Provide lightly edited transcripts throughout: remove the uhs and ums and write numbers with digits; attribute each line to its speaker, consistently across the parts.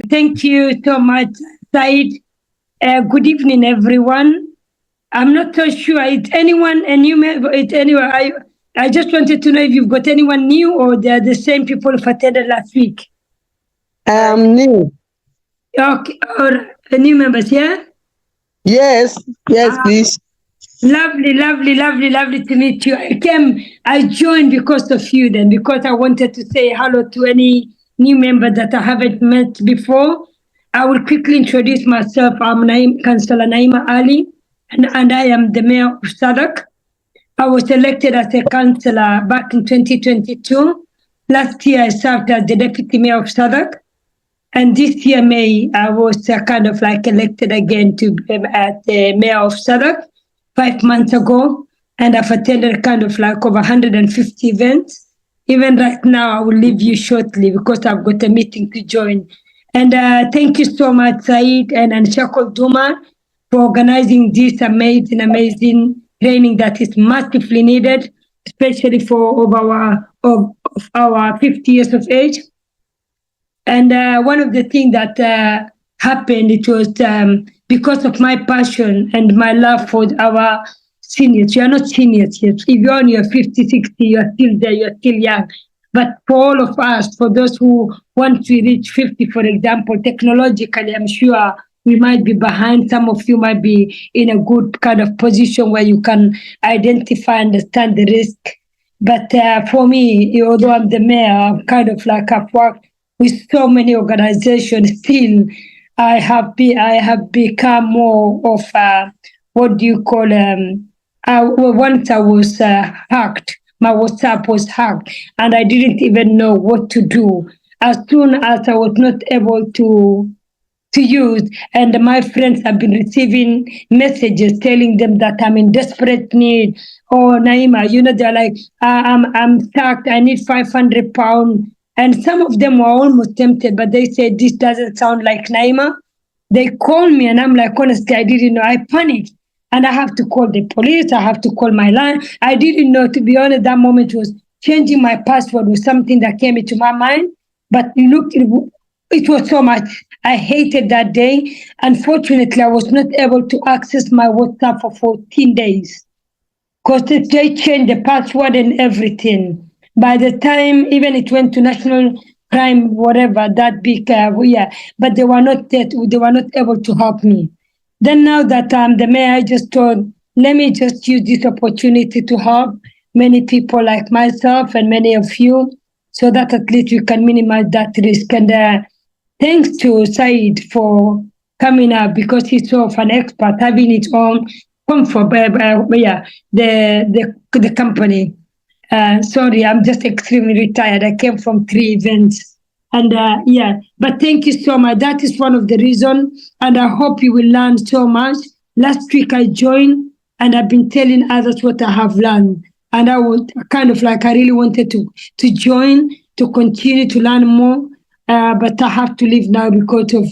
Speaker 1: Thank you so much, Said. Good evening, everyone. I'm not so sure. It's anyone, a new member, it's anyone. I just wanted to know if you've got anyone new or they're the same people who attended last week.
Speaker 2: New.
Speaker 1: Okay, or new members, yeah?
Speaker 2: Yes, please.
Speaker 1: Lovely, lovely, lovely, lovely to meet you. I joined because of you then, because I wanted to say hello to any new member that I haven't met before. I will quickly introduce myself. I'm Councillor Naima Ali, and I am the mayor of Sadak. I was elected as a councillor back in 2022. Last year, I served as the deputy mayor of Sadak. And this year, May, I was kind of like elected again to be the mayor of Sadak 5 months ago. And I've attended kind of like over 150 events. Even right now, I will leave you shortly because I've got a meeting to join. And thank you so much, Said and Shakul Duma, for organizing this amazing training that is massively needed, especially for of our 50 years of age. And one of the things that happened, it was because of my passion and my love for our seniors. You are not seniors yet. If you're on your 50, 60, you're still there, you're still young. But for all of us, for those who want to reach 50, for example, technologically, I'm sure we might be behind. Some of you might be in a good kind of position where you can identify, understand the risk. But for me, although I'm the mayor, I'm kind of like I've worked with so many organizations. Still, I have become more of what do you call once I was hacked. My WhatsApp was hacked, and I didn't even know what to do. As soon as I was not able to use, and my friends have been receiving messages telling them that I'm in desperate need. Oh, Naima, they're like, I'm stuck. I need £500. And some of them were almost tempted, but they said, this doesn't sound like Naima. They called me, and I'm like, honestly, I didn't know. I panicked. And I have to call the police. I have to call my line. I didn't know, to be honest, that moment was changing my password was something that came into my mind. But it was so much. I hated that day. Unfortunately, I was not able to access my WhatsApp for 14 days because they changed the password and everything. By the time even it went to national crime, whatever, that big, but they were not able to help me. Then now that I'm the mayor, I just thought, let me just use this opportunity to help many people like myself and many of you, so that at least we can minimize that risk. And thanks to Said for coming up because he's so of an expert, having his own comfort, the company. Sorry, I'm just extremely retired. I came from 3 events. And but thank you so much. That is one of the reasons. And I hope you will learn so much. Last week I joined and I've been telling others what I have learned. And I would kind of like, I really wanted to join, to continue to learn more. But I have to leave now because of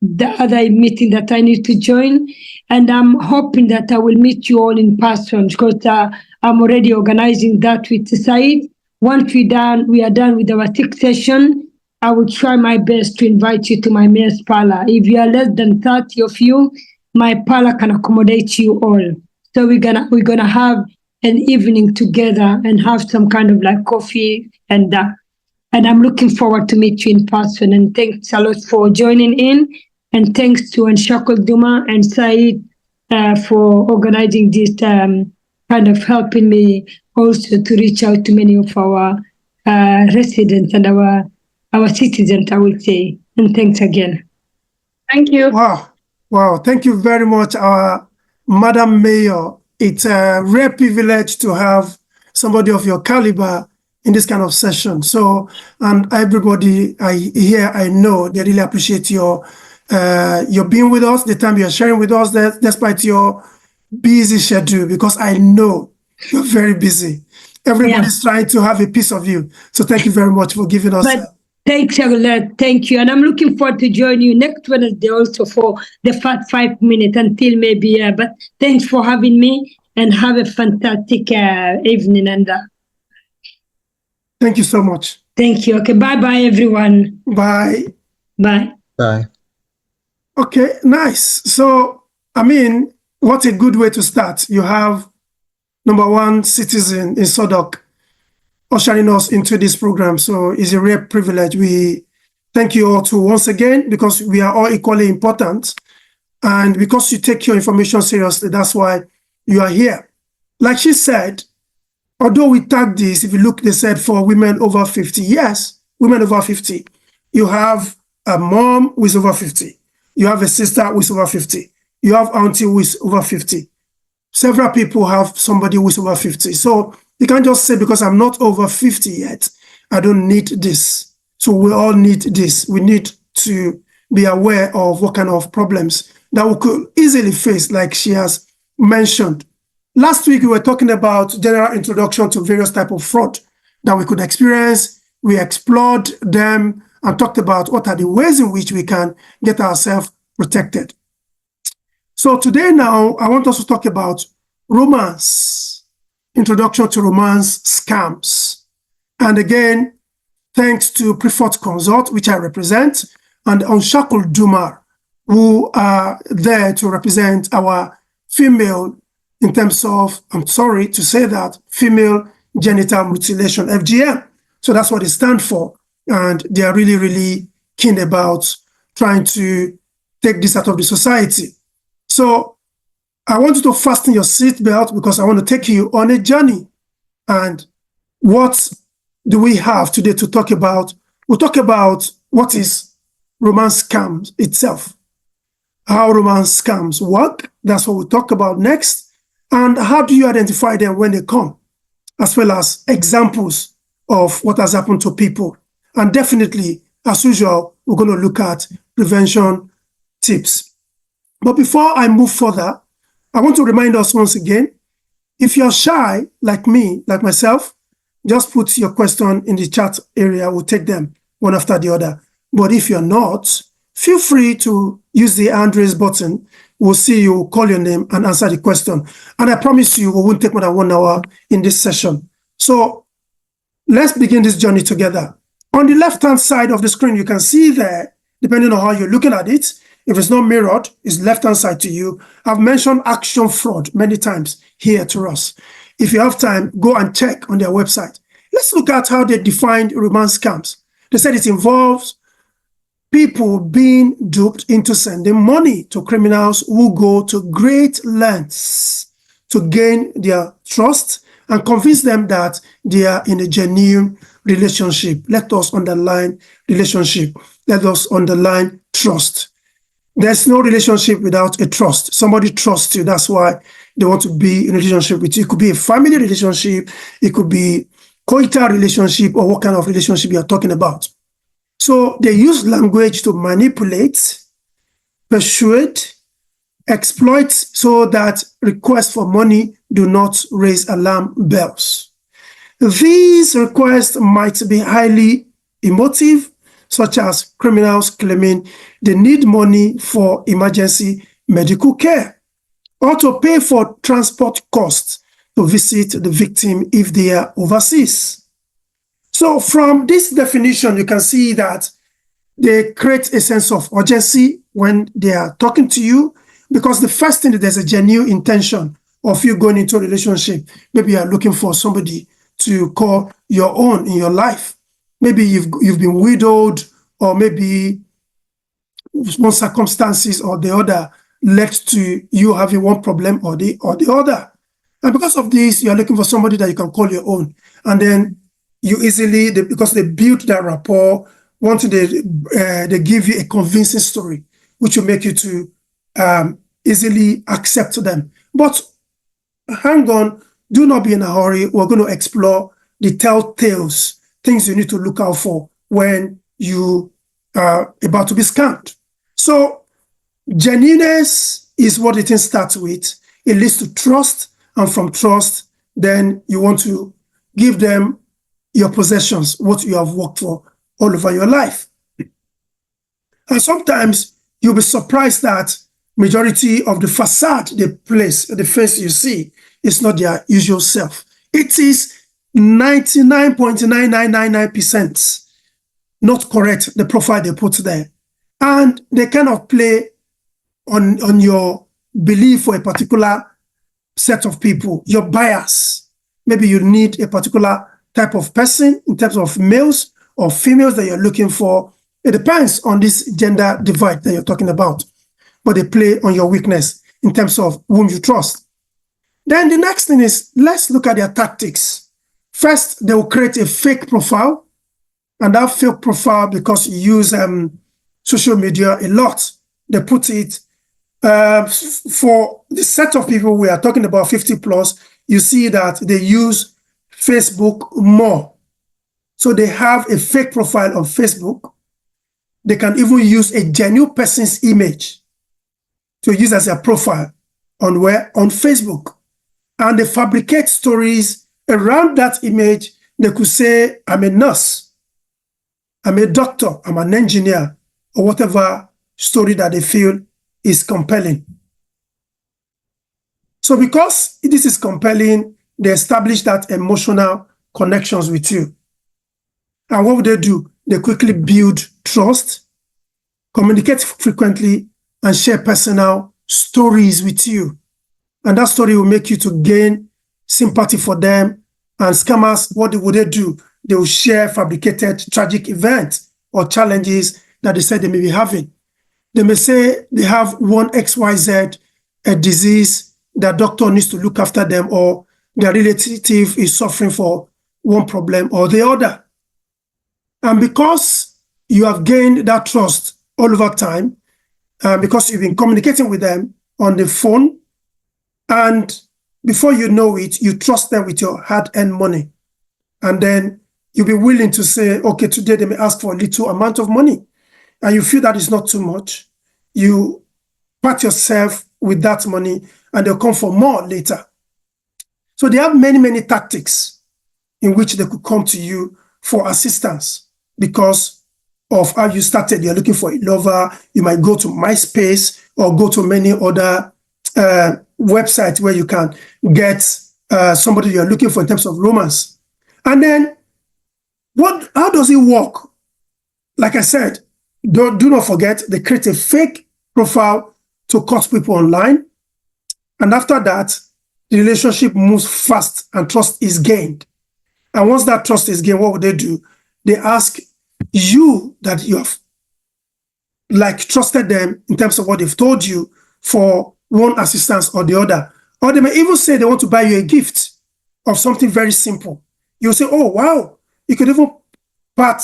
Speaker 1: the other meeting that I need to join. And I'm hoping that I will meet you all in person because I'm already organizing that with Said. Once we are done with our 6th session, I will try my best to invite you to my mayor's parlor. If you are less than 30 of you, my parlor can accommodate you all. So we're gonna have an evening together and have some kind of like coffee and I'm looking forward to meet you in person. And thanks a lot for joining in. And thanks to Anshakul Duma and Said for organizing this, kind of helping me also to reach out to many of our residents and our citizens, I would say. And thanks again.
Speaker 3: Thank you.
Speaker 4: Wow. Thank you very much, Madam Mayor. It's a rare privilege to have somebody of your caliber in this kind of session. So, and everybody I know they really appreciate your being with us, the time you're sharing with us, despite your busy schedule, because I know you're very busy. Everybody's trying to have a piece of you. So thank you very much for giving us.
Speaker 1: Thanks a lot. Thank you. And I'm looking forward to join you next Wednesday also for the 5 minutes until maybe. But thanks for having me and have a fantastic evening. And
Speaker 4: thank you so much.
Speaker 1: Thank you. Okay. Bye-bye, everyone.
Speaker 4: Bye.
Speaker 1: Bye.
Speaker 2: Bye.
Speaker 4: Okay, nice. So, I mean, what a good way to start. You have number one citizen in Sodok ushering us into this program. So it's a rare privilege. We thank you all too once again, because we are all equally important. And because you take your information seriously, that's why you are here. Like she said, although we tag this, if you look, they said for women over 50, yes, women over 50. You have a mom who is over 50. You have a sister who is over 50. You have auntie who is over 50. Several people have somebody who is over 50. So you can't just say, because I'm not over 50 yet, I don't need this. So we all need this. We need to be aware of what kind of problems that we could easily face, like she has mentioned. Last week, we were talking about general introduction to various types of fraud that we could experience. We explored them and talked about what are the ways in which we can get ourselves protected. So today now, I want us to talk about romance, introduction to romance scams. And again, thanks to Prefort Consult, which I represent, and Unshackled Dumar, who are there to represent our female, in terms of, I'm sorry to say that, female genital mutilation, FGM. So that's what they stand for. And they are really, really keen about trying to take this out of the society. So I want you to fasten your seatbelt, because I want to take you on a journey. And what do we have today to talk about? We'll talk about what is romance scams itself, how romance scams work. That's what we'll talk about next. And how do you identify them when they come, as well as examples of what has happened to people. And definitely, as usual, we're going to look at prevention tips. But before I move further, I want to remind us once again, if you're shy, like me, like myself, just put your question in the chat area. We'll take them one after the other. But if you're not, feel free to use the hand raise button. We'll see you, call your name, and answer the question. And I promise you, we won't take more than 1 hour in this session. So let's begin this journey together. On the left-hand side of the screen, you can see there, depending on how you're looking at it, if it's not mirrored, it's left-hand side to you. I've mentioned Action Fraud many times here to us. If you have time, go and check on their website. Let's look at how they defined romance scams. They said it involves people being duped into sending money to criminals who go to great lengths to gain their trust and convince them that they are in a genuine relationship. Let us underline relationship. Let us underline trust. There's no relationship without a trust. Somebody trusts you. That's why they want to be in a relationship with you. It could be a family relationship. It could be coital relationship, or what kind of relationship you're talking about. So they use language to manipulate, persuade, exploit, so that requests for money do not raise alarm bells. These requests might be highly emotive, such as criminals claiming they need money for emergency medical care, or to pay for transport costs to visit the victim if they are overseas. So from this definition, you can see that they create a sense of urgency when they are talking to you, because the first thing, there's a genuine intention of you going into a relationship. Maybe you are looking for somebody to call your own in your life. Maybe you've been widowed, or maybe one circumstances or the other led to you having one problem or the other. And because of this, you're looking for somebody that you can call your own. And then you easily, because they build that rapport, once they give you a convincing story, which will make you to easily accept them. But hang on, do not be in a hurry. We're going to explore the telltales, things you need to look out for when you are about to be scammed. So genuineness is what the thing starts with. It leads to trust, and from trust, then you want to give them your possessions, what you have worked for all over your life. And sometimes you'll be surprised that majority of the facade they place, the face you see, is not their usual self. It is 99.9999% not correct, the profile they put there. And they kind of play on your belief for a particular set of people, your bias. Maybe you need a particular type of person in terms of males or females that you're looking for. It depends on this gender divide that you're talking about, but they play on your weakness in terms of whom you trust. Then the next thing is, let's look at their tactics. First, they will create a fake profile, and that fake profile, because you use social media a lot, they put it for the set of people we are talking about, 50 plus, you see that they use Facebook more. So they have a fake profile on Facebook. They can even use a genuine person's image to use as a profile on where? On Facebook. And they fabricate stories around that image. They could say, I'm a nurse, I'm a doctor, I'm an engineer, or whatever story that they feel is compelling. So because this is compelling, they establish that emotional connections with you. And what would they do? They quickly build trust, communicate frequently, and share personal stories with you. And that story will make you to gain sympathy for them. And scammers, what would they do? They will share fabricated tragic events or challenges that they said they may be having. They may say they have one XYZ, a disease, that doctor needs to look after them, or their relative is suffering for one problem or the other. And because you have gained that trust all over time, because you've been communicating with them on the phone, and before you know it, you trust them with your hard-earned money. And then you'll be willing to say, okay, today they may ask for a little amount of money, and you feel that is not too much. You pat yourself with that money, and they'll come for more later. So they have many, many tactics in which they could come to you for assistance because of how you started. You're looking for a lover. You might go to MySpace or go to many other websites where you can get somebody you're looking for in terms of romance. And then how does it work? Like I said, do not forget, they create a fake profile to cut people online. And after that, the relationship moves fast and trust is gained. And once that trust is gained, what would they do? They ask you that you have trusted them in terms of what they've told you for one assistance or the other. Or they may even say they want to buy you a gift of something very simple. You'll say, oh, wow, you could even part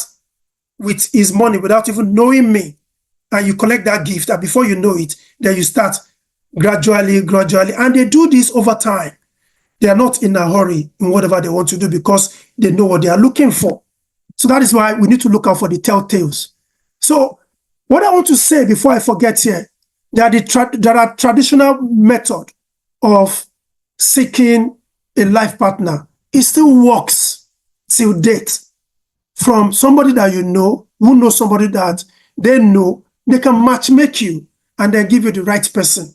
Speaker 4: with his money without even knowing me. And you collect that gift, and before you know it, then you start gradually, and they do this over time. They are not in a hurry in whatever they want to do because they know what they are looking for. So that is why we need to look out for the telltales. So what I want to say before I forget here, there are traditional method of seeking a life partner. It still works till date. From somebody that you know, who knows somebody that they know, they can matchmake you and then give you the right person.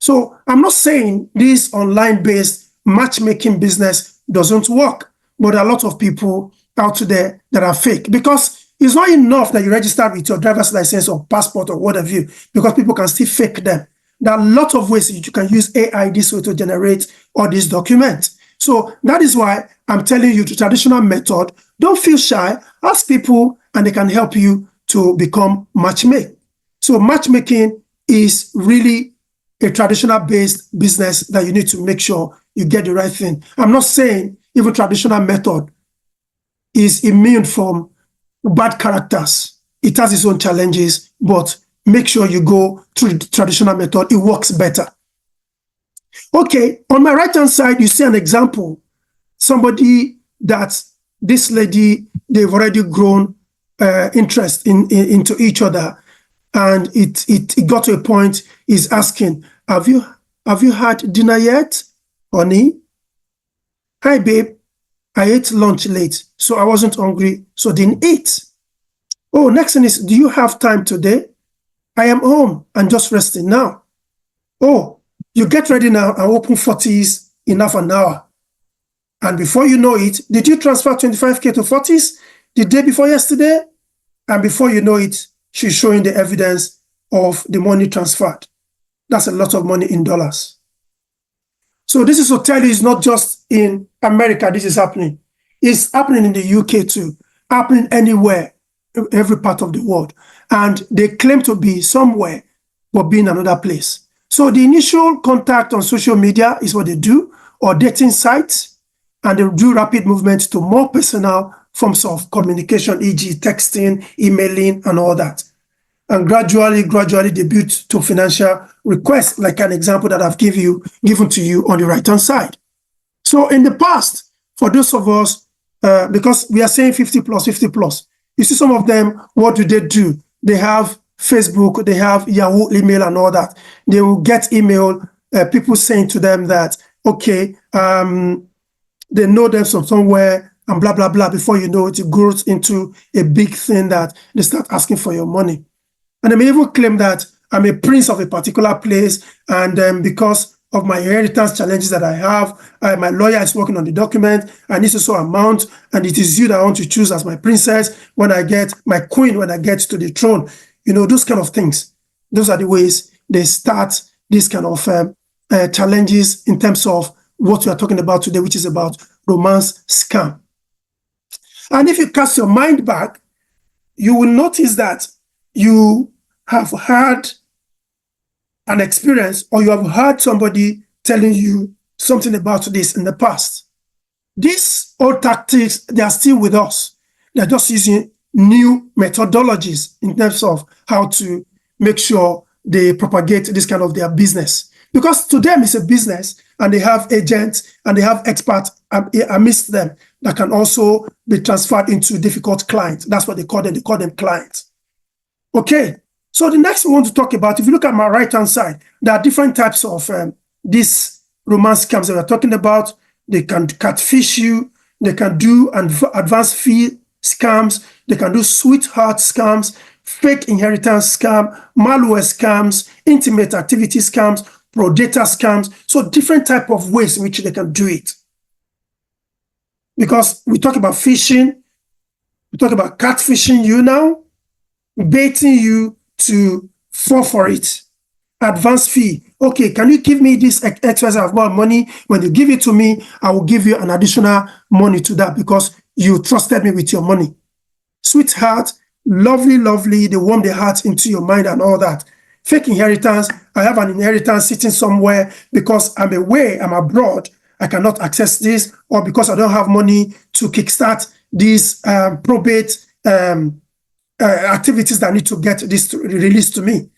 Speaker 4: So I'm not saying this online-based matchmaking business doesn't work, but there are a lot of people out there that are fake, because it's not enough that you register with your driver's license or passport or whatever, because people can still fake them. There are a lot of ways you can use AI this way to generate all these documents. So that is why I'm telling you the traditional method. Don't feel shy. Ask people and they can help you to become matchmake. So matchmaking is really a traditional based business that you need to make sure you get the right thing. I'm not saying even traditional method is immune from bad characters. It has its own challenges, but make sure you go through the traditional method. It works better. Okay, on my right-hand side, you see an example. Somebody that this lady, they've already grown interest into each other. And it got to a point, he's asking, have you had dinner yet, honey? Hi, babe. I ate lunch late, so I wasn't hungry, so didn't eat. Oh, next thing is, do you have time today? I am home and just resting now. Oh, you get ready now and open 40s in half an hour. And before you know it, did you transfer 25K to 40s the day before yesterday? And before you know it, she's showing the evidence of the money transferred. That's a lot of money in dollars. So this is to tell you it's not just in America this is happening. It's happening in the UK too, happening anywhere, every part of the world. And they claim to be somewhere, but be in another place. So the initial contact on social media is what they do, or dating sites, and they do rapid movement to more personal forms of communication, e.g. texting, emailing, and all that. And gradually debut to financial requests, like an example that I've given to you on the right-hand side. So in the past, for those of us, because we are saying 50 plus, you see some of them, what do? They have Facebook, they have Yahoo email and all that. They will get email, people saying to them that, okay, they know them from somewhere and blah, blah, blah. Before you know it, it grows into a big thing that they start asking for your money. And they may even claim that I'm a prince of a particular place, and because of my inheritance challenges that I have, my lawyer is working on the document, I need so amount, and it is you that I want to choose as my princess when I get my queen, when I get to the throne. You know, those kind of things. Those are the ways they start this kind of challenges in terms of what we are talking about today, which is about romance scam. And if you cast your mind back, you will notice that you have had an experience, or you have heard somebody telling you something about this in the past. These old tactics, they are still with us. They're just using new methodologies in terms of how to make sure they propagate this kind of their business. Because to them it's a business, and they have agents and they have experts amidst them that can also be transferred into difficult clients. That's what they call them clients. Okay, so the next we want to talk about, if you look at my right-hand side, there are different types of these romance scams that we're talking about. They can catfish you, they can do advance fee scams, they can do sweetheart scams, fake inheritance scam, malware scams, intimate activity scams, predator scams. So different type of ways in which they can do it. Because we talk about phishing, we talk about catfishing you now, baiting you to fall for it. Advance fee. Okay, can you give me this extra amount of money? When you give it to me, I will give you an additional money to that because you trusted me with your money. Sweetheart, lovely, they warm their heart into your mind and all that. Fake inheritance. I have an inheritance sitting somewhere because I'm away, I'm abroad, I cannot access this, or because I don't have money to kickstart these probate activities that need to get this released to me.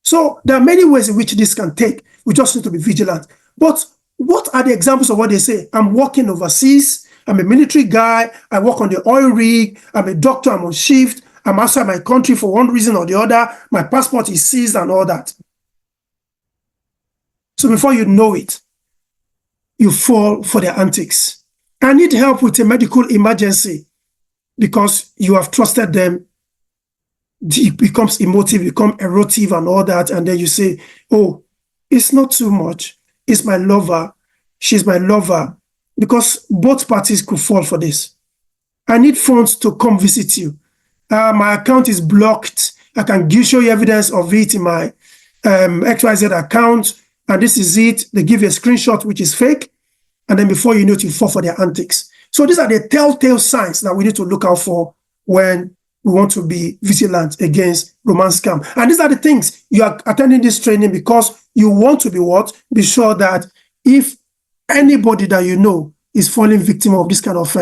Speaker 4: So there are many ways in which this can take. We just need to be vigilant. But what are the examples of what they say? I'm working overseas. I'm a military guy. I work on the oil rig. I'm a doctor. I'm on shift. I'm outside my country for one reason or the other. My passport is seized and all that. So before you know it, you fall for their antics. I need help with a medical emergency because you have trusted them. It becomes emotive, become erotic and all that. And then you say, oh, it's not too much. It's my lover. She's my lover. Because both parties could fall for this. I need funds to come visit you. My account is blocked. I can show you evidence of it in my XYZ account. And this is it. They give you a screenshot, which is fake. And then before you know it, you fall for their antics. So these are the telltale signs that we need to look out for when we want to be vigilant against romance scam. And these are the things you are attending this training because you want to be what? Be sure that if anybody that you know is falling victim of this kind of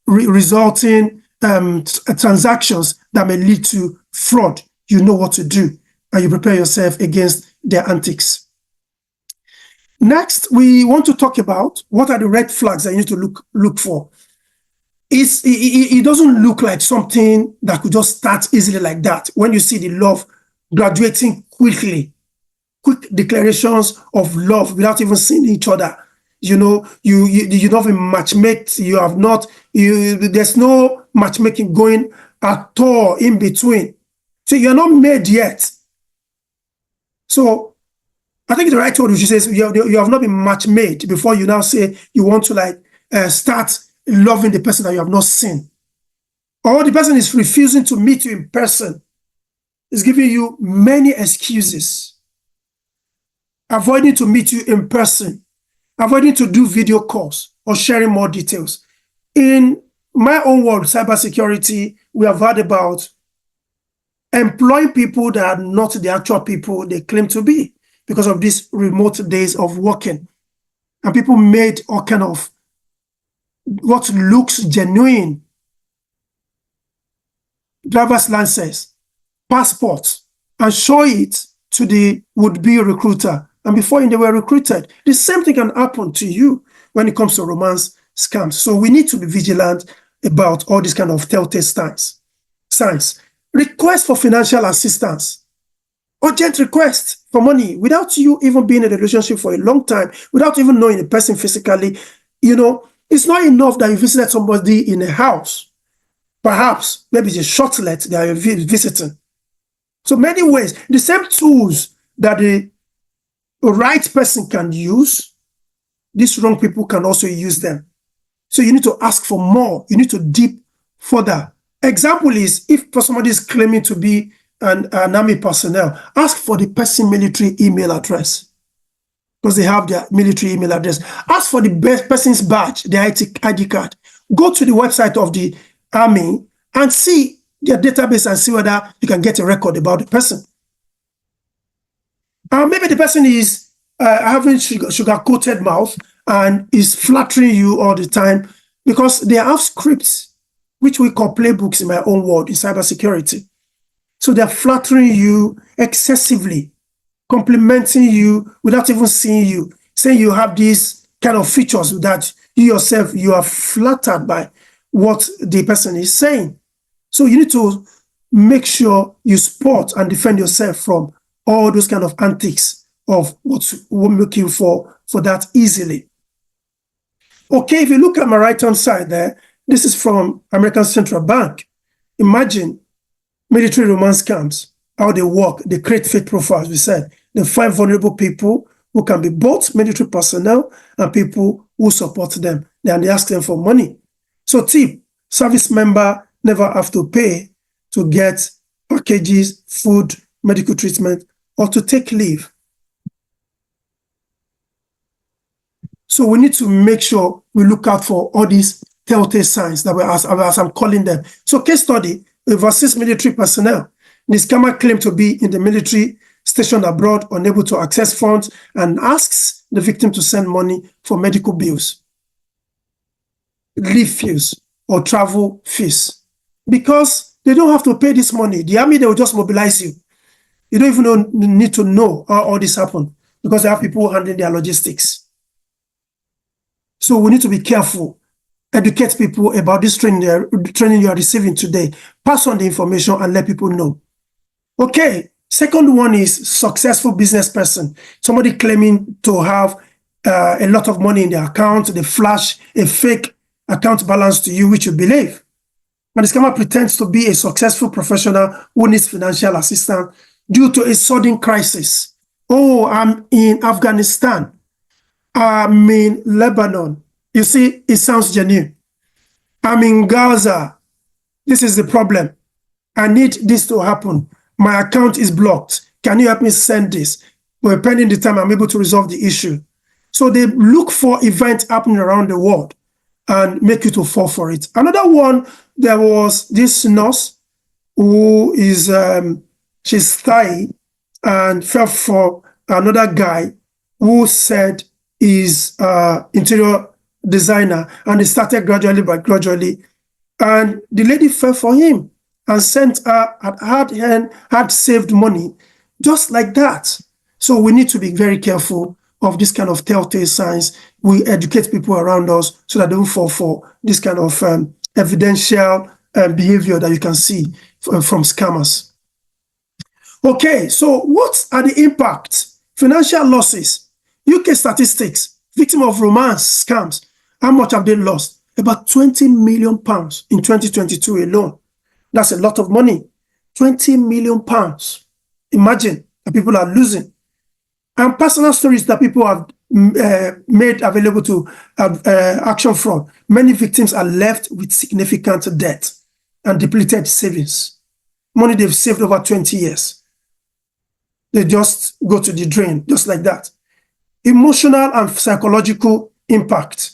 Speaker 4: resulting transactions that may lead to fraud, you know what to do and you prepare yourself against their antics. Next, we want to talk about what are the red flags that you need to look for. It doesn't look like something that could just start easily like that. When you see the love graduating quickly, quick declarations of love without even seeing each other, you know, you don't even matchmake. You have not. There's no matchmaking going at all in between. So you're not made yet. So I think the right word, which says you have not been match made before you now say you want to start loving the person that you have not seen. Or the person is refusing to meet you in person is giving you many excuses, avoiding to meet you in person, avoiding to do video calls or sharing more details. In my own world, cybersecurity, we have heard about employing people that are not the actual people they claim to be because of these remote days of working. And people made all kind of what looks genuine driver's license, passports, and show it to the would-be recruiter. And before they were recruited, the same thing can happen to you when it comes to romance scams. So we need to be vigilant about all these kind of telltale signs. Request for financial assistance, urgent request for money without you even being in a relationship for a long time, without even knowing the person physically. It's not enough that you visited somebody in a house. Perhaps maybe it's a shortlet that you're visiting. So many ways, the same tools that the right person can use, these wrong people can also use them. So you need to ask for more. You need to deep further. Example is, if somebody is claiming to be an army personnel, ask for the person military email address because they have their military email address. Ask for the best person's badge, their ID card. Go to the website of the army and see their database and see whether you can get a record about the person. Maybe the person is having sugar-coated mouth and is flattering you all the time because they have scripts, which we call playbooks in my own world, in cybersecurity. So they're flattering you excessively, complimenting you without even seeing you, saying you have these kind of features that you yourself, you are flattered by what the person is saying. So you need to make sure you spot and defend yourself from all those kind of antics of what will make you for that easily. Okay, if you look at my right-hand side there, this is from American Central Bank. Imagine military romance scams, how they work. They create fake profiles, we said. They find vulnerable people who can be both military personnel and people who support them. And they ask them for money. So tip, service member never have to pay to get packages, food, medical treatment, or to take leave. So we need to make sure we look out for all these telltale signs that as I'm calling them. So case study, overseas military personnel. The scammer claimed to be in the military, stationed abroad, unable to access funds, and asks the victim to send money for medical bills, leave fees, or travel fees. Because they don't have to pay this money. The army, they will just mobilize you. You don't even need to know how all this happened because they have people handling their logistics. So we need to be careful. Educate people about this training you are receiving today. Pass on the information and let people know. Okay, second one is successful business person. Somebody claiming to have a lot of money in their account. They flash a fake account balance to you, which you believe. And the scammer pretends to be a successful professional who needs financial assistance due to a sudden crisis. Oh, I'm in Afghanistan. I'm in Lebanon. You see, it sounds genuine. I'm in Gaza. This is the problem. I need this to happen. My account is blocked. Can you help me send this? Well, pending the time I'm able to resolve the issue. So they look for events happening around the world and make you to fall for it. Another one, there was this nurse who is, she's Thai and fell for another guy who said is interior designer, and they started gradually, and the lady fell for him and sent her, had saved money just like that. So we need to be very careful of this kind of telltale signs. We educate people around us so that they don't fall for this kind of evidential behavior that you can see from scammers. Okay, so what are the impacts? Financial losses. UK statistics, victim of romance scams, how much have they lost? About £20 million in 2022 alone. That's a lot of money. £20 million. Imagine that people are losing. And personal stories that people have made available to Action Fraud. Many victims are left with significant debt and depleted savings. money they've saved over 20 years. They just go to the drain, just like that. Emotional and psychological impact.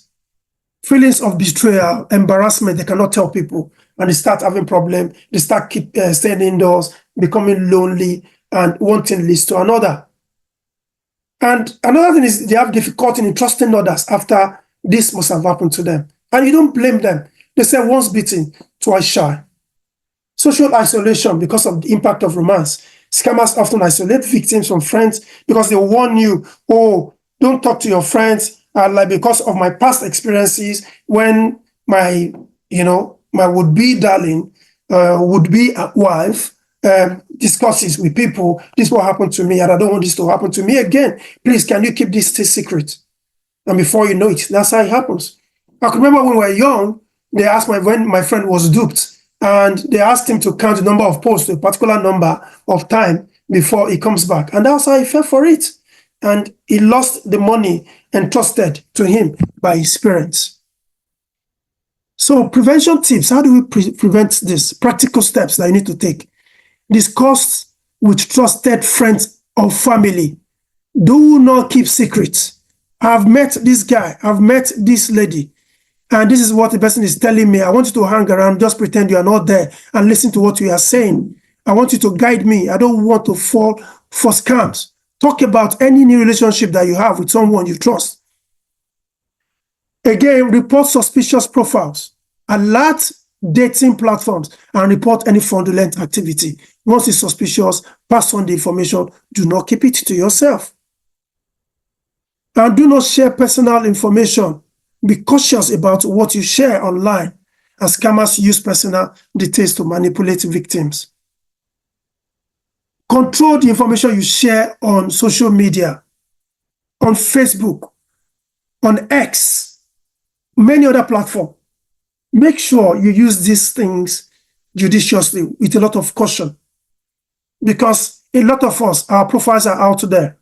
Speaker 4: Feelings of betrayal, embarrassment, they cannot tell people, and they start having problems. They start staying indoors, becoming lonely, and one thing leads to another. And another thing is they have difficulty in trusting others after this must have happened to them. And you don't blame them. They say once beaten, twice shy. Social isolation because of the impact of romance. Scammers often isolate victims from friends because they warn you, oh, don't talk to your friends. Like because of my past experiences, when my would-be darling, would-be wife discusses with people, this will happen to me, and I don't want this to happen to me again. Please, can you keep this secret? And before you know it, that's how it happens. I can remember when we were young, they asked when my friend was duped, and they asked him to count the number of posts to a particular number of time before he comes back. And that's how he fell for it. And he lost the money entrusted to him by his parents. So prevention tips, how do we prevent this? Practical steps that you need to take. Discuss with trusted friends or family. Do not keep secrets. I've met this guy, I've met this lady, and this is what the person is telling me. I want you to hang around, just pretend you are not there and listen to what we are saying. I want you to guide me. I don't want to fall for scams. Talk about any new relationship that you have with someone you trust. Again, report suspicious profiles. Alert dating platforms and report any fraudulent activity. Once it's suspicious, pass on the information. Do not keep it to yourself. And do not share personal information. Be cautious about what you share online, as scammers use personal details to manipulate victims. Control the information you share on social media, on Facebook, on X, many other platforms. Make sure you use these things judiciously with a lot of caution, because a lot of us, our profiles are out there.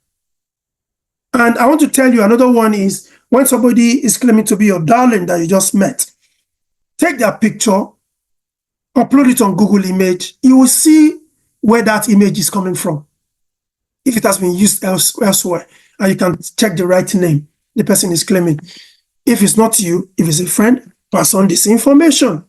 Speaker 4: And I want to tell you another one is when somebody is claiming to be your darling that you just met, take their picture, upload it on Google Image. You will see where that image is coming from, if it has been used elsewhere, and you can check the right name the person is claiming. If it's not you, if it's a friend, pass on this information.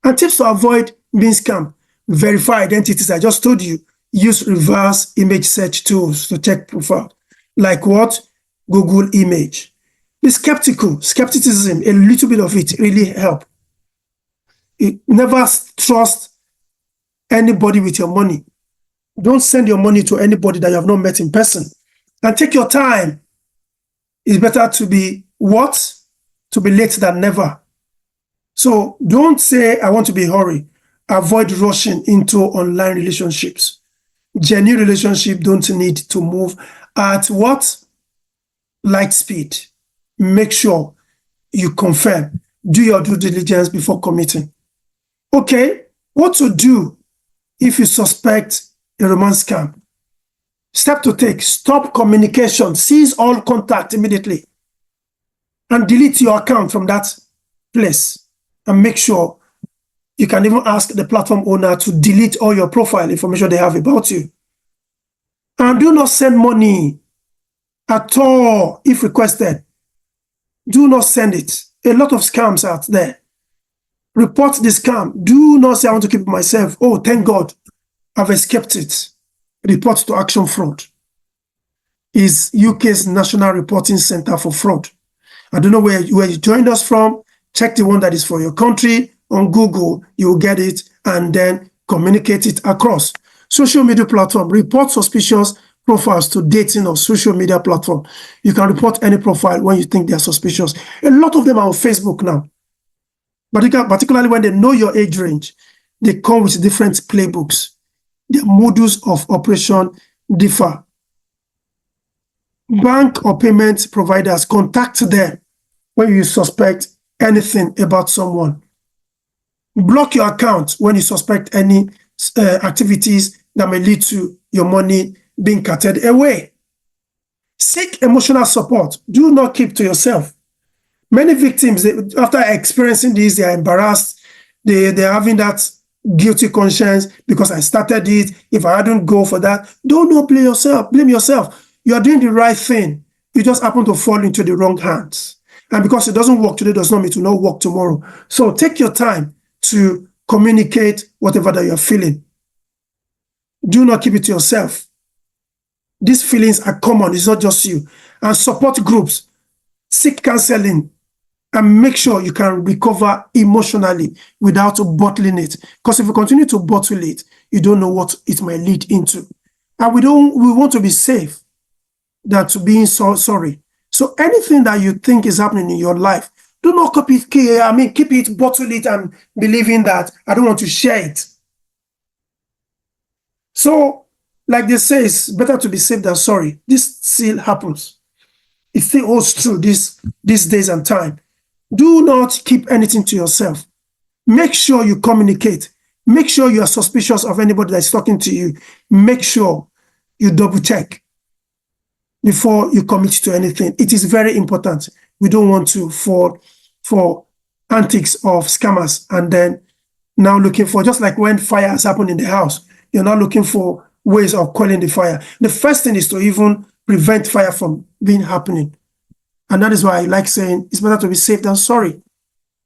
Speaker 4: And tips to avoid being scammed: verify identities. I just told you, use reverse image search tools to check profile. Like what? Google Image. Be skeptical. Skepticism, a little bit of it really help. Never trust anybody with your money. Don't send your money to anybody that you have not met in person. And take your time. It's better to be what? To be late than never. So don't say, I want to be in a hurry. Avoid rushing into online relationships. Genuine relationships don't need to move at what? Light speed. Make sure you confirm. Do your due diligence before committing. Okay, what to do if you suspect a romance scam? Step to take: stop communication, cease all contact immediately, and delete your account from that place. And make sure you can even ask the platform owner to delete all your profile information they have about you. And do not send money at all if requested. Do not send it. A lot of scams out there. Report the scam. Do not say, I want to keep it myself. Oh, thank God, I've escaped it. Report to Action Fraud. Is UK's National Reporting Center for Fraud. I don't know where you joined us from. Check the one that is for your country. On Google, you will get it, and then communicate it across. Social media platform. Report suspicious profiles to dating or social media platform. You can report any profile when you think they are suspicious. A lot of them are on Facebook now. But particularly when they know your age range, they come with different playbooks. Their modus of operation differ. Bank or payment providers, contact them when you suspect anything about someone. Block your account when you suspect any activities that may lead to your money being carted away. Seek emotional support. Do not keep to yourself. Many victims, after experiencing this, they are embarrassed. They're having that guilty conscience because I started it. If I hadn't go for that, don't not blame yourself. Blame yourself. You are doing the right thing. You just happen to fall into the wrong hands. And because it doesn't work today does not mean it will not work tomorrow. So take your time to communicate whatever that you're feeling. Do not keep it to yourself. These feelings are common. It's not just you. And support groups. Seek counseling. And make sure you can recover emotionally without bottling it. Because if you continue to bottle it, you don't know what it might lead into. And we want to be safe than to being so sorry. So anything that you think is happening in your life, do not keep it, bottle it, and believing that I don't want to share it. So, like they say, it's better to be safe than sorry. This still happens. It still holds true these days and time. Do not keep anything to yourself. Make sure you communicate. Make sure you are suspicious of anybody that's talking to you. Make sure you double check before you commit to anything. It is very important. We don't want to fall for antics of scammers and then now looking for, just like when fire has happened in the house, you're not looking for ways of quelling the fire. The first thing is to even prevent fire from being happening. And that is why I like saying it's better to be safe than sorry.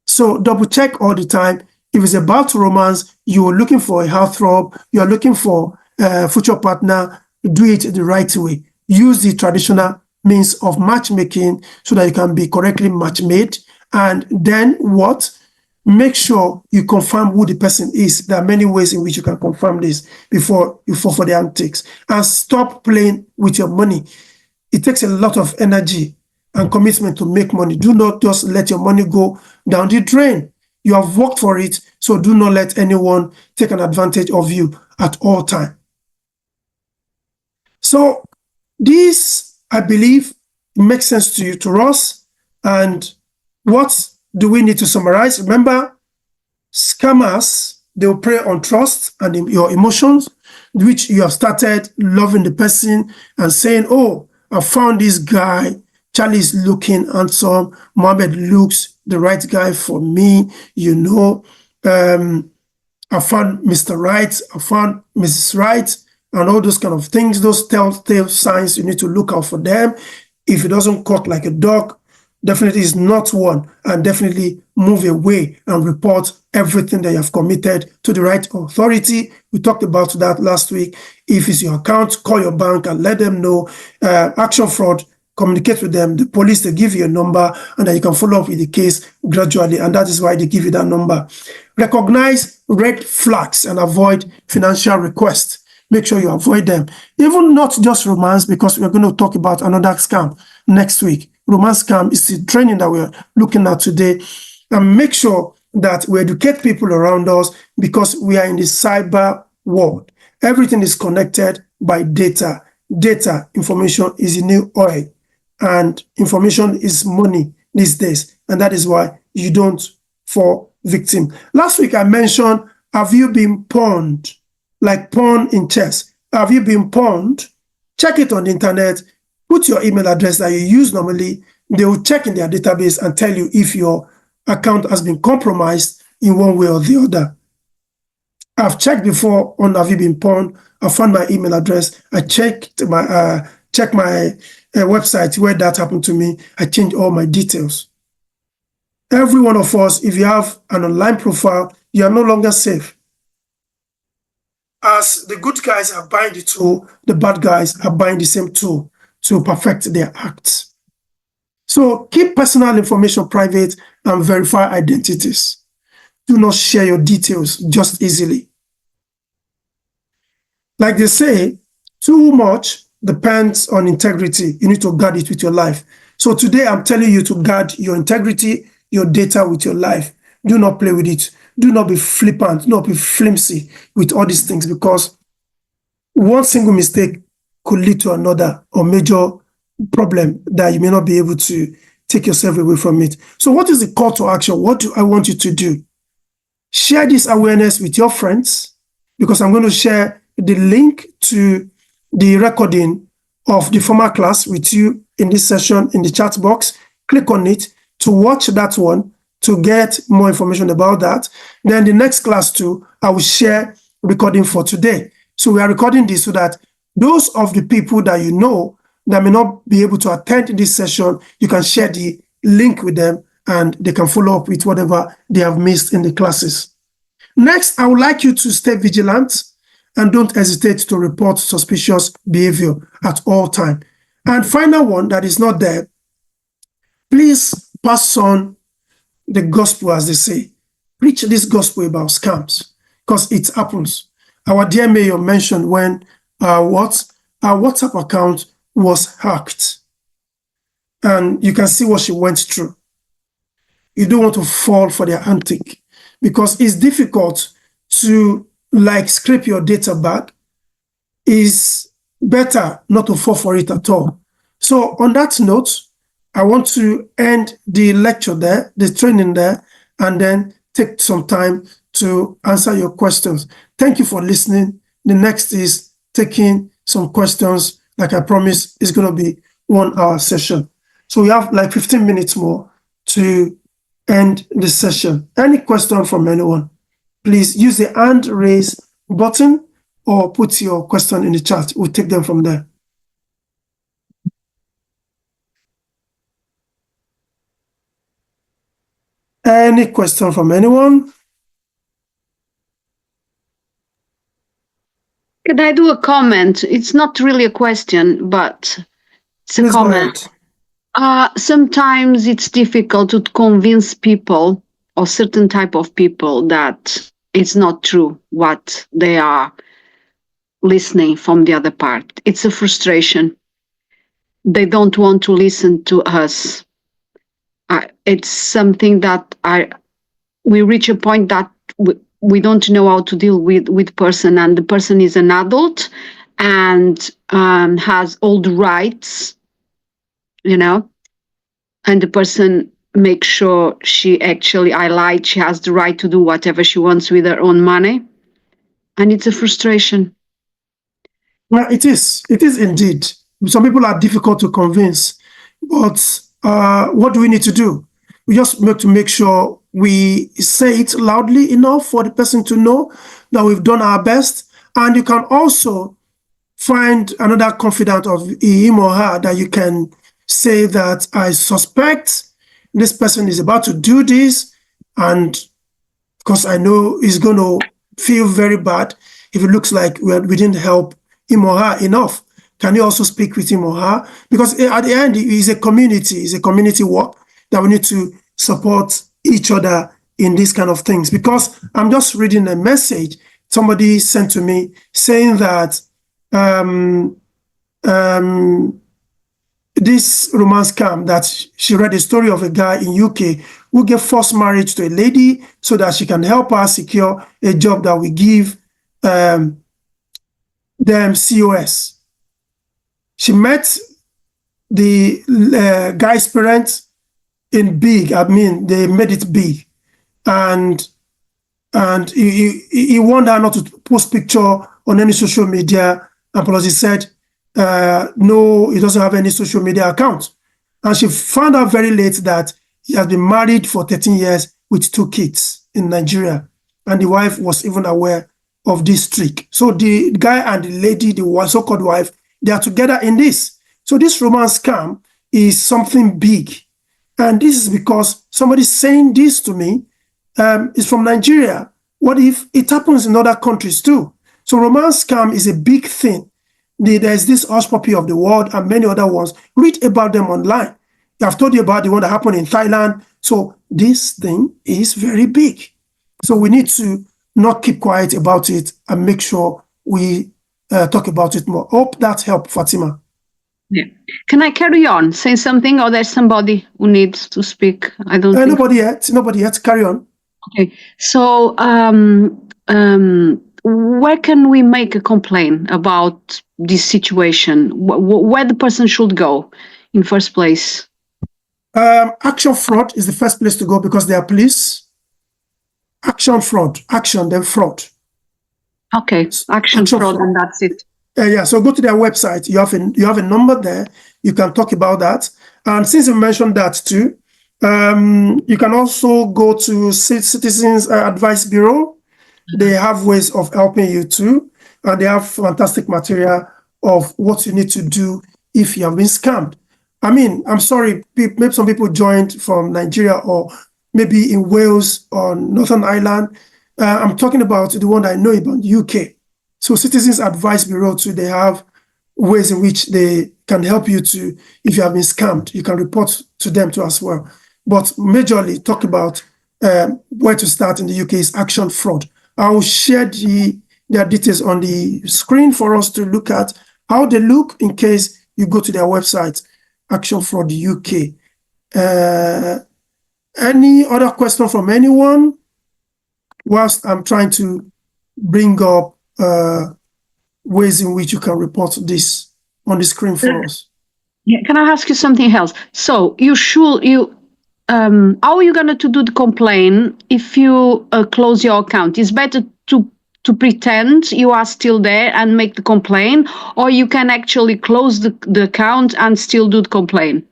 Speaker 4: So double check all the time. If it's about romance, you're looking for a heartthrob, you're looking for a future partner, do it the right way. Use the traditional means of matchmaking so that you can be correctly match-made. And then what? Make sure you confirm who the person is. There are many ways in which you can confirm this before you fall for the antics. And stop playing with your money. It takes a lot of energy and commitment to make money. Do not just let your money go down the drain. You have worked for it, so do not let anyone take an advantage of you at all times. So this, I believe, makes sense to you, to us. And what do we need to summarize? Remember, scammers, they will prey on trust and your emotions, which you have started loving the person and saying, oh, I found this guy. Charlie is looking handsome. Mohammed looks the right guy for me. You know, I found Mr. Right. I found Mrs. Right. And all those kind of things, those telltale signs, you need to look out for them. If it doesn't cut like a dog, definitely is not one, and definitely move away and report everything that you have committed to the right authority. We talked about that last week. If it's your account, call your bank and let them know. Action fraud, communicate with them. The police, they give you a number, and then you can follow up with the case gradually, and that is why they give you that number. Recognize red flags and avoid financial requests. Make sure you avoid them. Even not just romance, because we're going to talk about another scam next week. Romance scam is the training that we're looking at today. And make sure that we educate people around us, because we are in the cyber world. Everything is connected by data. Data, information is the new oil, and information is money these days. And that is why you don't fall victim. Last week I mentioned, have you been pawned? Like pawn in chess. Have you been pawned? Check it on the internet. Put your email address that you use normally. They will check in their database and tell you if your account has been compromised in one way or the other. I've checked before on have you been pawned. I found my email address. I checked my website where that happened to me. I changed all my details. Every one of us, if you have an online profile, you are no longer safe. As the good guys are buying the tool, the bad guys are buying the same tool to perfect their acts. So keep personal information private and verify identities. Do not share your details just easily. Like they say, too much depends on integrity. You need to guard it with your life. So today I'm telling you to guard your integrity, your data with your life. Do not play with it. Do not be flippant. Do not be flimsy with all these things, because one single mistake could lead to another or major problem that you may not be able to take yourself away from it. So what is the call to action? What do I want you to do? Share this awareness with your friends, because I'm going to share the link to the recording of the former class with you in this session in the chat box. Click on it to watch that one, to get more information about that. Then the next class too, I will share recording for today. So we are recording this so that those of the people that you know that may not be able to attend this session, you can share the link with them and they can follow up with whatever they have missed in the classes. Next, I would like you to stay vigilant and don't hesitate to report suspicious behavior at all times. And final one that is not there, please pass on the gospel, as they say. Preach this gospel about scams, because it happens. Our dear mayor mentioned when our WhatsApp account was hacked. And you can see what she went through. You don't want to fall for their antic, because it's difficult to scrape your data back. It's better not to fall for it at all. So on that note, I want to end the lecture there, the training there, and then take some time to answer your questions. Thank you for listening. The next is taking some questions. Like I promised, it's going to be 1 hour session. So we have 15 minutes more to end the session. Any question from anyone? Please use the hand raise button or put your question in the chat. We'll take them from there. Any question from anyone?
Speaker 3: Could I do a comment? It's not really a question, but it's a
Speaker 4: Please go
Speaker 3: comment.
Speaker 4: ahead.
Speaker 3: Sometimes it's difficult to convince people or certain type of people that it's not true what they are listening from the other part. It's a frustration. They don't want to listen to us. It's something that we reach a point that we don't know how to deal with person, and the person is an adult and has all the rights, and the person makes sure she actually highlights she has the right to do whatever she wants with her own money, and it's a frustration.
Speaker 4: Well, it is indeed. Some people are difficult to convince, but what do we need to do? We just need to make sure we say it loudly enough for the person to know that we've done our best. And you can also find another confidant of him or her that you can say that I suspect this person is about to do this, and because I know he's going to feel very bad if it looks like we didn't help him or her enough. Can you also speak with him or her? Because at the end, it's a community work that we need to support each other in these kind of things. Because I'm just reading a message somebody sent to me saying that this romance scam, that she read a story of a guy in UK who gave forced marriage to a lady so that she can help her secure a job that will give them COS. She met the guy's parents in big. I mean, they made it big, and he warned her not to post picture on any social media. And plus, he said, no, he doesn't have any social media account. And she found out very late that he has been married for 13 years with 2 kids in Nigeria, and the wife was even aware of this trick. So the guy and the lady, the so-called wife, they are together in this. So this romance scam is something big. And this is because somebody saying this to me is from Nigeria. What if it happens in other countries too? So romance scam is a big thing. There's this hush puppy of the world and many other ones. Read about them online. I've told you about the one that happened in Thailand. So this thing is very big. So we need to not keep quiet about it and make sure we talk about it more. Hope that helped, Fatima.
Speaker 3: Yeah. Can I carry on, say something, or there's somebody who needs to speak? I don't think.
Speaker 4: Nobody yet. Carry on.
Speaker 3: Okay. So where can we make a complaint about this situation? Where the person should go in first place?
Speaker 4: Action Fraud is the first place to go because they are police. Action Fraud. Action, then fraud.
Speaker 3: Okay. Action fraud, and that's it.
Speaker 4: Yeah, so go to their website. You have a number there. You can talk about that. And since you mentioned that too, You can also go to Citizens Advice Bureau. They have ways of helping you too, and they have fantastic material of what you need to do if you have been scammed. I mean, I'm sorry, maybe some people joined from Nigeria or maybe in Wales or Northern Ireland. I'm talking about the one I know about, UK. So Citizens Advice Bureau too, they have ways in which they can help you to, if you have been scammed, you can report to them too as well. But majorly talk about where to start in the UK is Action Fraud. I will share their details on the screen for us to look at how they look in case you go to their website, Action Fraud UK. Any other question from anyone? Whilst I'm trying to bring up ways in which you can report this on the screen for us.
Speaker 3: Yeah, can I ask you something else? So how are you going to do the complaint if you close your account? It's better to pretend you are still there and make the complaint, or you can actually close the account and still do the complaint?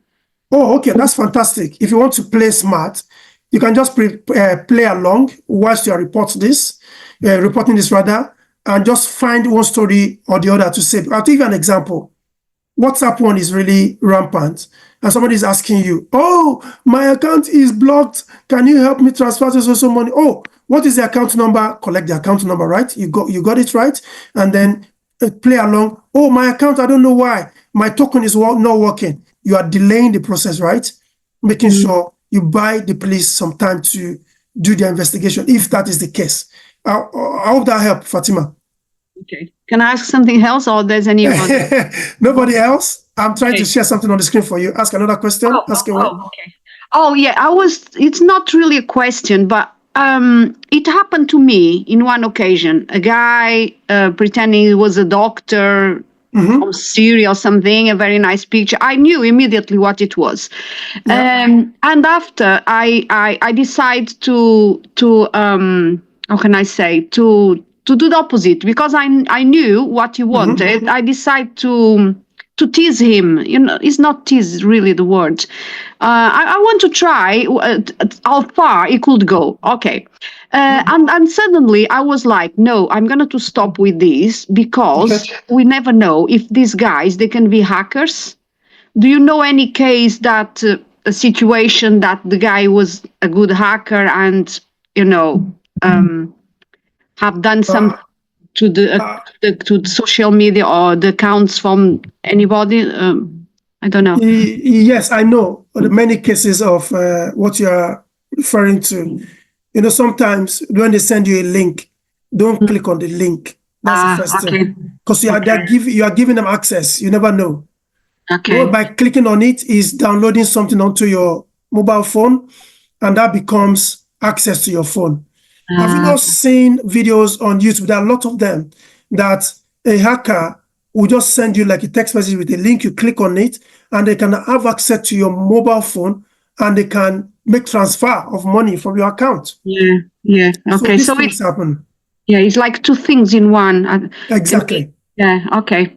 Speaker 4: Oh, okay, that's fantastic. If you want to play smart, you can just play along whilst you are reporting this, and just find one story or the other to say. I'll give you an example. WhatsApp one is really rampant, and somebody is asking you, "Oh, my account is blocked. Can you help me transfer so money?" Oh, what is the account number? Collect the account number, right? You got it right, and then play along. Oh, my account, I don't know why my token is not working. You are delaying the process, right? Making sure you buy the police some time to do their investigation, if that is the case. I hope that helped, Fatima.
Speaker 3: Okay. Can I ask something else, or there's anyone?
Speaker 4: Nobody else? I'm trying to share something on the screen for you. Ask another question.
Speaker 3: Okay. Oh, yeah. It's not really a question, but it happened to me in one occasion. A guy pretending he was a doctor from Syria or something, a very nice picture. I knew immediately what it was. Yeah. And after I decided to how can I say, to do the opposite, because I knew what he wanted. I decided to tease him. You know, it's not tease really the word. I want to try how far it could go. Okay. And suddenly I was like, no, I'm going to stop with this, because we never know if these guys, they can be hackers. Do you know any case that a situation that the guy was a good hacker and, you know, have done some to the social media or the accounts from anybody? I don't know.
Speaker 4: Yes, I know many cases of what you are referring to. You know, sometimes when they send you a link, don't click on the link. That's the first thing, because you are giving them access. You never know. Okay. Well, by clicking on it is downloading something onto your mobile phone, and that becomes access to your phone. Have you not seen videos on YouTube? There are a lot of them that a hacker will just send you like a text message with a link. You click on it, and they can have access to your mobile phone, and they can make transfer of money from your account.
Speaker 3: Yeah. Okay.
Speaker 4: So things happen.
Speaker 3: Yeah, it's like two things in one.
Speaker 4: Exactly.
Speaker 3: Yeah. Okay.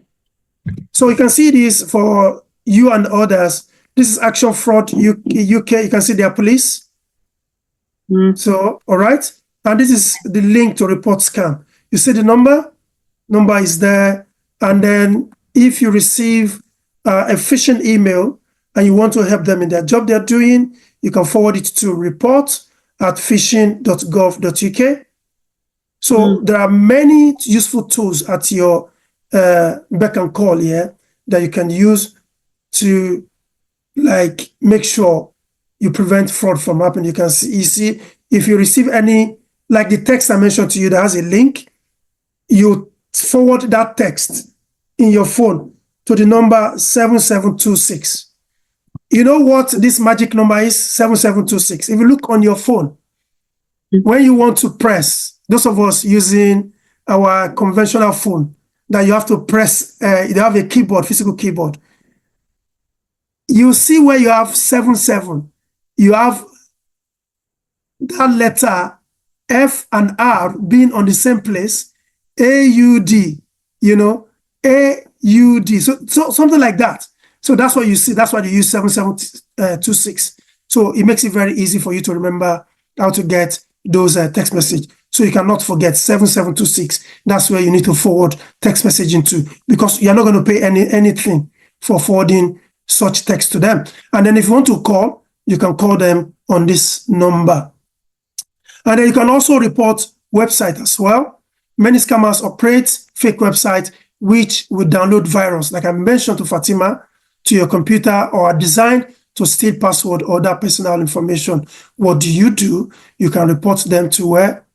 Speaker 4: So you can see this for you and others. This is Action Fraud UK. You can see their police. So, all right. And this is the link to report scam. You see the number is there. And then if you receive a phishing email and you want to help them in their job they're doing, you can forward it to report@phishing.gov.uk. So there are many useful tools at your beck and call here that you can use to like make sure you prevent fraud from happening. You see if you receive any, like the text I mentioned to you that has a link, you forward that text in your phone to the number 7726. You know what this magic number is? 7726. If you look on your phone, when you want to press, those of us using our conventional phone, that you have to press, you have a keyboard, physical keyboard. You see where you have 77, you have that letter F and R being on the same place, AUD, you know, AUD. So something like that. So that's what you see. That's why you use 7726. So it makes it very easy for you to remember how to get those text message. So you cannot forget 7726. That's where you need to forward text messaging to, because you're not going to pay anything for forwarding such text to them. And then if you want to call, you can call them on this number. And then you can also report website as well. Many scammers operate fake websites which will download virus, like I mentioned to Fatima, to your computer or are designed to steal password or other personal information. What do? You can report them to where?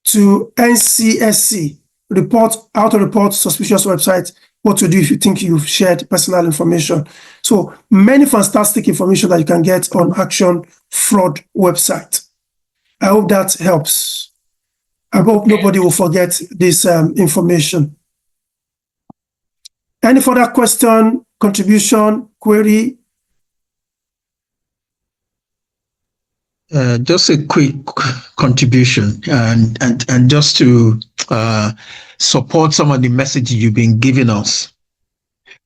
Speaker 4: To NCSC. Report how to report suspicious websites. What to do if you think you've shared personal information. So many fantastic information that you can get on Action Fraud website. I hope that helps. I hope nobody will forget this information. Any further question, contribution, query?
Speaker 5: Just a quick contribution and just to support some of the messages you've been giving us.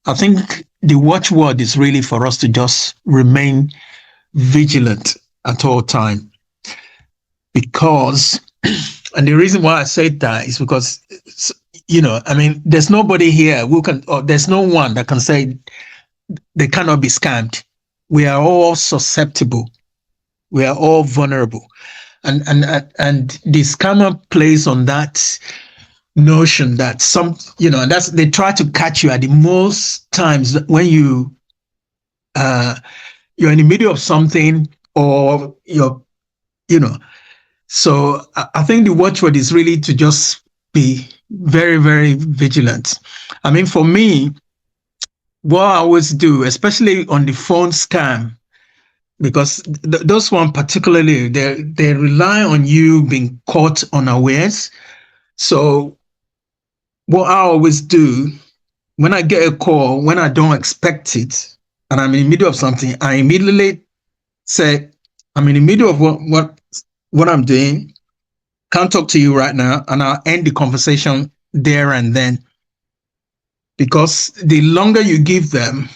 Speaker 5: I think the watchword is really for us to just remain vigilant at all time. Because, and the reason why I said that is because, I mean, there's nobody here who can, or there's no one that can say they cannot be scammed. We are all susceptible. We are all vulnerable. And the scammer plays on that notion that they try to catch you at the most times when you're in the middle of something or so I think the watchword is really to just be very, very vigilant. I mean, for me, what I always do, especially on the phone scam, because those one particularly, they rely on you being caught unawares. So what I always do, when I get a call, when I don't expect it, and I'm in the middle of something, I immediately say, I'm in the middle of what I'm doing, can't talk to you right now, and I'll end the conversation there and then. Because the longer you give them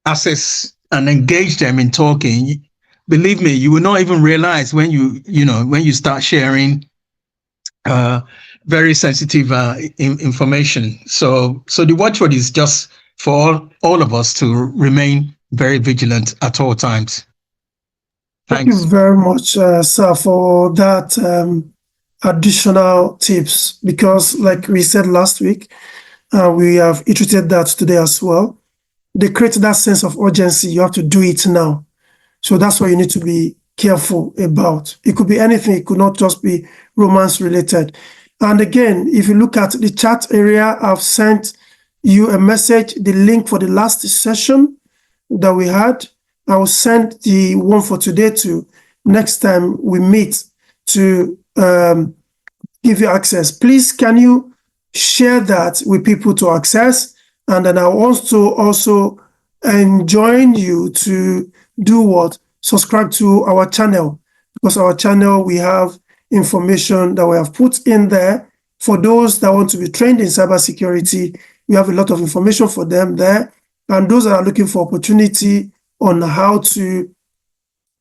Speaker 5: access and engage them in talking, believe me, you will not even realize when you start sharing very sensitive information. So the watchword is just for all of us to remain very vigilant at all times. Thanks.
Speaker 4: Thank you very much, sir, for that additional tips, because like we said last week, we have iterated that today as well. They create that sense of urgency. You have to do it now. So that's what you need to be careful about. It could be anything. It could not just be romance related. And again, if you look at the chat area, I've sent you a message, the link for the last session that we had. I will send the one for today to next time we meet to give you access. Please, can you share that with people to access? And then I want to also enjoin you to do what? Subscribe to our channel, because our channel, we have information that we have put in there for those that want to be trained in cybersecurity. We have a lot of information for them there. And those that are looking for opportunity on how to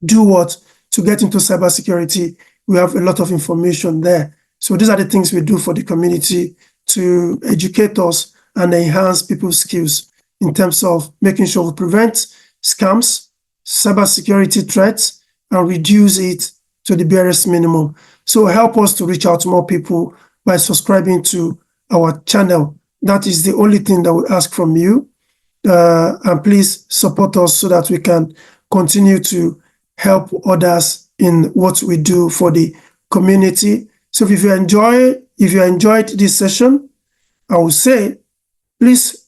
Speaker 4: do what? To get into cybersecurity, we have a lot of information there. So these are the things we do for the community to educate us and enhance people's skills in terms of making sure we prevent scams, cybersecurity threats, and reduce it to the barest minimum. So help us to reach out to more people by subscribing to our channel. That is the only thing that we ask from you. And please support us so that we can continue to help others in what we do for the community. So if you enjoyed this session, I would say, please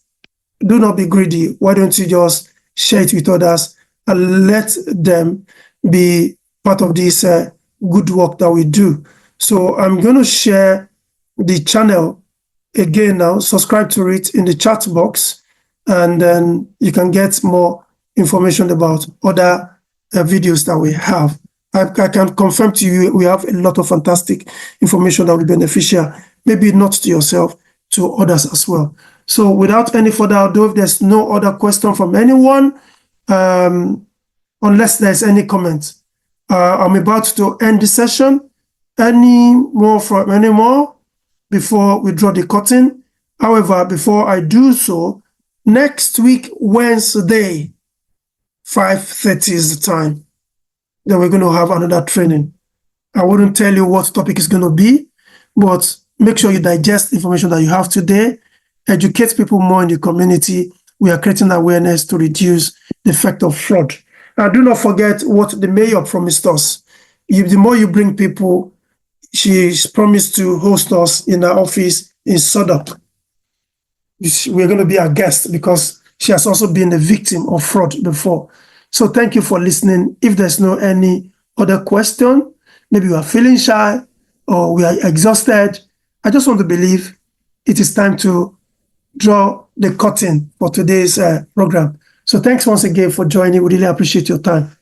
Speaker 4: do not be greedy. Why don't you just share it with others and let them be part of this good work that we do. So I'm going to share the channel again now. Subscribe to it in the chat box, and then you can get more information about other videos that we have. I can confirm to you, we have a lot of fantastic information that will be beneficial, maybe not to yourself, to others as well. So without any further ado, if there's no other question from anyone, unless there's any comment. I'm about to end the session. Any more before we draw the curtain? However, before I do so, next week, Wednesday, 5:30 is the time. Then we're going to have another training. I wouldn't tell you what topic is going to be, but make sure you digest information that you have today, educate people more in the community. We are creating awareness to reduce the effect of fraud. And do not forget what the mayor promised us. The more you bring people, she's promised to host us in her office in Sodok. We're going to be a guest because she has also been a victim of fraud before. So thank you for listening. If there's no any other question, maybe you are feeling shy or we are exhausted, I just want to believe it is time to draw the curtain for today's program. So thanks once again for joining. We really appreciate your time.